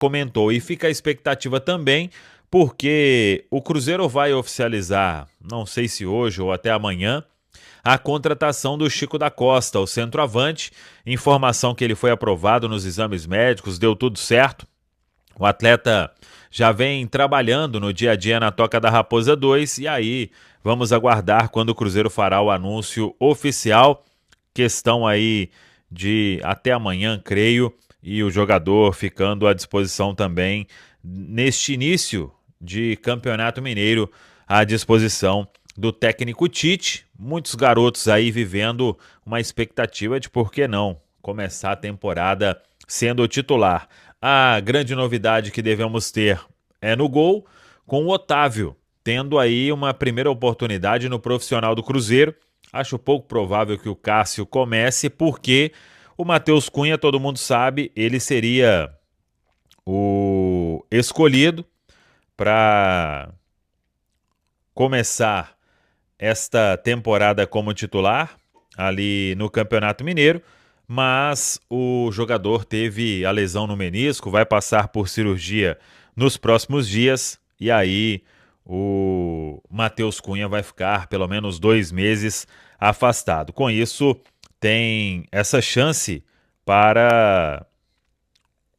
comentou. E fica a expectativa também, porque o Cruzeiro vai oficializar, não sei se hoje ou até amanhã, a contratação do Chico da Costa, o centroavante. Informação que ele foi aprovado nos exames médicos, deu tudo certo. O atleta já vem trabalhando no dia a dia na Toca da Raposa 2 e aí vamos aguardar quando o Cruzeiro fará o anúncio oficial. Questão aí de até amanhã, creio, e o jogador ficando à disposição também neste início de Campeonato Mineiro, à disposição do técnico Tite. Muitos garotos aí vivendo uma expectativa de por que não começar a temporada sendo o titular. A grande novidade que devemos ter é no gol, com o Otávio tendo aí uma primeira oportunidade no profissional do Cruzeiro. Acho pouco provável que o Cássio comece, porque o Matheus Cunha, todo mundo sabe, ele seria o escolhido para começar esta temporada como titular ali no Campeonato Mineiro, mas o jogador teve a lesão no menisco, vai passar por cirurgia nos próximos dias e aí o Matheus Cunha vai ficar pelo menos 2 meses afastado. Com isso, tem essa chance para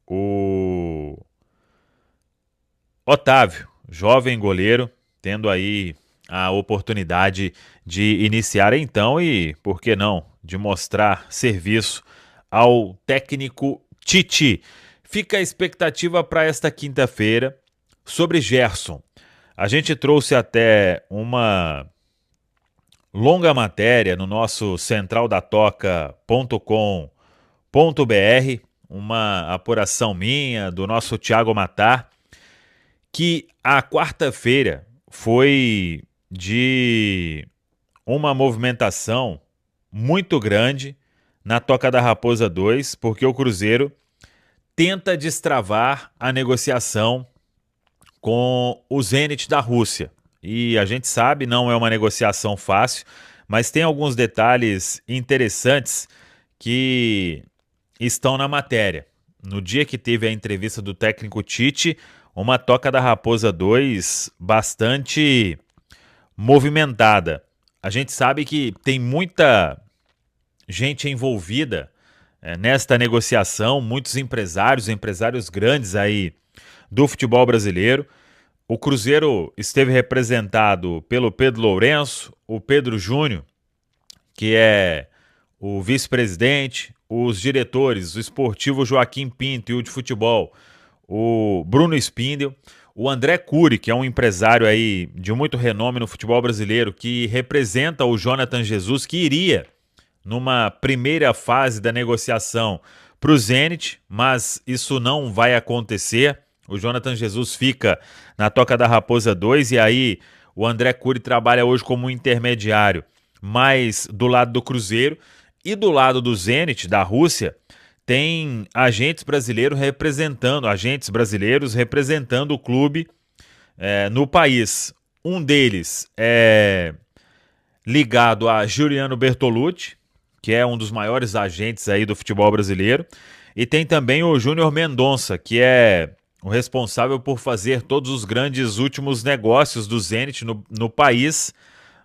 o Otávio, jovem goleiro, tendo aí a oportunidade de iniciar então e, por que não, de mostrar serviço ao técnico Tite. Fica a expectativa para esta quinta-feira sobre Gerson. A gente trouxe até uma longa matéria no nosso centraldatoca.com.br, uma apuração minha, do nosso Thiago Matar, que a quarta-feira foi de uma movimentação muito grande na Toca da Raposa 2, porque o Cruzeiro tenta destravar a negociação com o Zenit da Rússia. E a gente sabe, não é uma negociação fácil, mas tem alguns detalhes interessantes que estão na matéria. No dia que teve a entrevista do técnico Tite, uma Toca da Raposa 2 bastante movimentada. A gente sabe que tem muita gente envolvida nesta negociação, muitos empresários grandes aí do futebol brasileiro. O Cruzeiro esteve representado pelo Pedro Lourenço, o Pedro Júnior, que é o vice-presidente, os diretores, o esportivo Joaquim Pinto e o de futebol, o Bruno Spindel, o André Cury, que é um empresário aí de muito renome no futebol brasileiro, que representa o Jonathan Jesus, que iria numa primeira fase da negociação para o Zenit, mas isso não vai acontecer. O Jonathan Jesus fica na Toca da Raposa 2 e aí o André Cury trabalha hoje como intermediário, mais do lado do Cruzeiro. E do lado do Zenit, da Rússia, tem agentes brasileiros representando o clube no país. Um deles é ligado a Giuliano Bertolucci, que é um dos maiores agentes aí do futebol brasileiro, e tem também o Júnior Mendonça, que é o responsável por fazer todos os grandes últimos negócios do Zenit no país.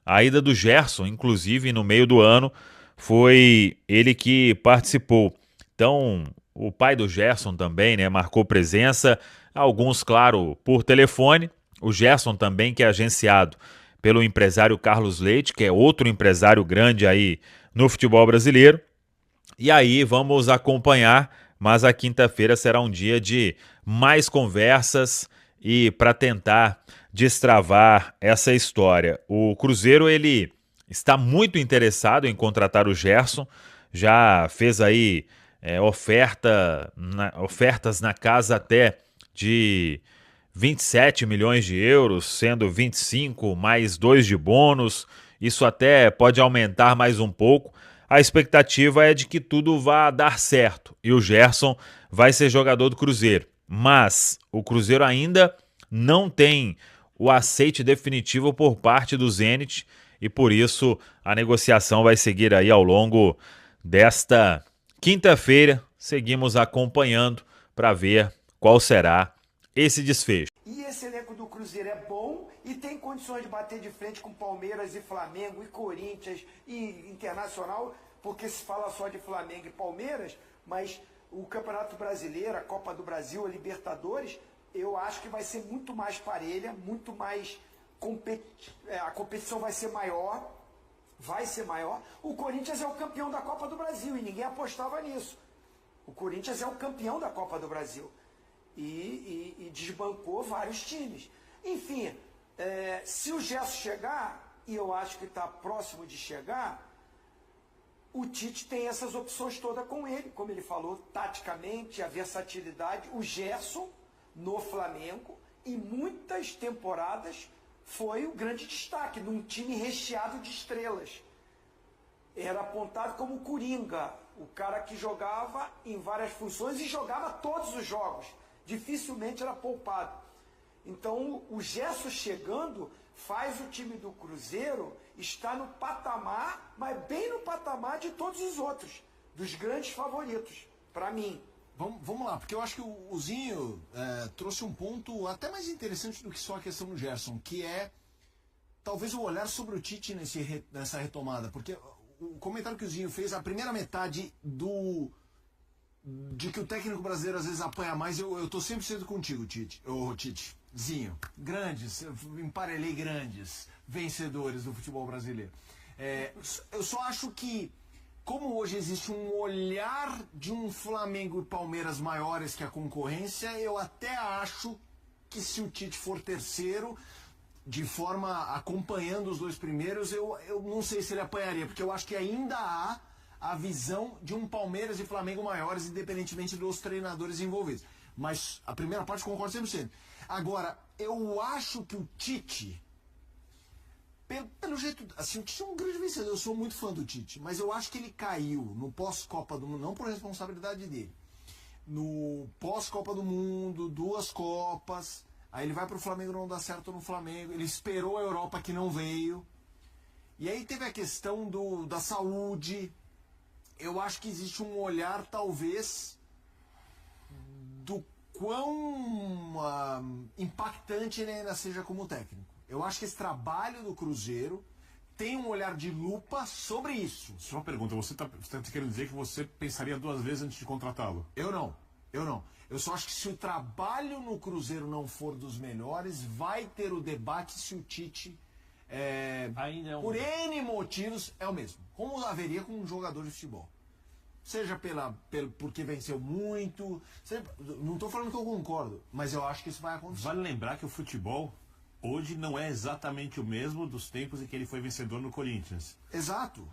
A ida do Gerson, inclusive, no meio do ano, foi ele que participou. Então, o pai do Gerson também, né, marcou presença, alguns, claro, por telefone. O Gerson também, que é agenciado pelo empresário Carlos Leite, que é outro empresário grande aí no futebol brasileiro. E aí vamos acompanhar, mas a quinta-feira será um dia de mais conversas e para tentar destravar essa história. O Cruzeiro, ele está muito interessado em contratar o Gerson, já fez aí ofertas na casa até de 27 milhões de euros, sendo 25 mais 2 de bônus. Isso até pode aumentar mais um pouco. A expectativa é de que tudo vá dar certo e o Gerson vai ser jogador do Cruzeiro. Mas o Cruzeiro ainda não tem o aceite definitivo por parte do Zenit e por isso a negociação vai seguir aí ao longo desta quinta-feira. Seguimos acompanhando para ver qual será esse desfecho. E esse elenco do Cruzeiro é bom e tem condições de bater de frente com Palmeiras e Flamengo e Corinthians e Internacional, porque se fala só de Flamengo e Palmeiras, mas o Campeonato Brasileiro, a Copa do Brasil, a Libertadores, eu acho que vai ser muito mais parelha, muito mais a competição vai ser maior. O Corinthians é o campeão da Copa do Brasil e ninguém apostava nisso. O Corinthians é o campeão da Copa do Brasil e desbancou vários times. Enfim, se o Gerson chegar, e eu acho que está próximo de chegar, o Tite tem essas opções todas com ele, como ele falou, taticamente, a versatilidade. O Gerson no Flamengo, e muitas temporadas, foi o grande destaque num time recheado de estrelas. Era apontado como Coringa, o cara que jogava em várias funções e jogava todos os jogos. Dificilmente era poupado. Então, o Gerson chegando faz o time do Cruzeiro estar no patamar, mas bem no patamar de todos os outros, dos grandes favoritos, para mim. Vamos lá, porque eu acho que o Zinho trouxe um ponto até mais interessante do que só a questão do Gerson, que é talvez o olhar sobre o Tite nessa retomada, porque o comentário que o Zinho fez, a primeira metade de que o técnico brasileiro às vezes apanha mais, eu tô 100% contigo, Tite. Zinho, emparelhei grandes vencedores do futebol brasileiro. Eu só acho que, como hoje existe um olhar de um Flamengo e Palmeiras maiores que a concorrência, eu até acho que se o Tite for terceiro, de forma acompanhando os dois primeiros, eu não sei se ele apanharia, porque eu acho que ainda há a visão de um Palmeiras e Flamengo maiores, independentemente dos treinadores envolvidos. Mas a primeira parte concordo 100%. Agora, eu acho que o Tite, pelo jeito, assim, o Tite é um grande vencedor, eu sou muito fã do Tite, mas eu acho que ele caiu no pós-Copa do Mundo, não por responsabilidade dele, no pós-Copa do Mundo, 2 Copas, aí ele vai pro Flamengo, não dá certo no Flamengo, ele esperou a Europa que não veio, e aí teve a questão da saúde. Eu acho que existe um olhar, talvez, do quão impactante ele ainda seja como técnico. Eu acho que esse trabalho do Cruzeiro tem um olhar de lupa sobre isso. Só uma pergunta, você tá querendo dizer que você pensaria 2 vezes antes de contratá-lo? Eu não. Eu só acho que se o trabalho no Cruzeiro não for dos melhores, vai ter o debate se o Tite, por N motivos, é o mesmo. Como haveria com um jogador de futebol. Seja porque venceu muito. Não estou falando que eu concordo, mas eu acho que isso vai acontecer. Vale lembrar que o futebol hoje não é exatamente o mesmo dos tempos em que ele foi vencedor no Corinthians. Exato.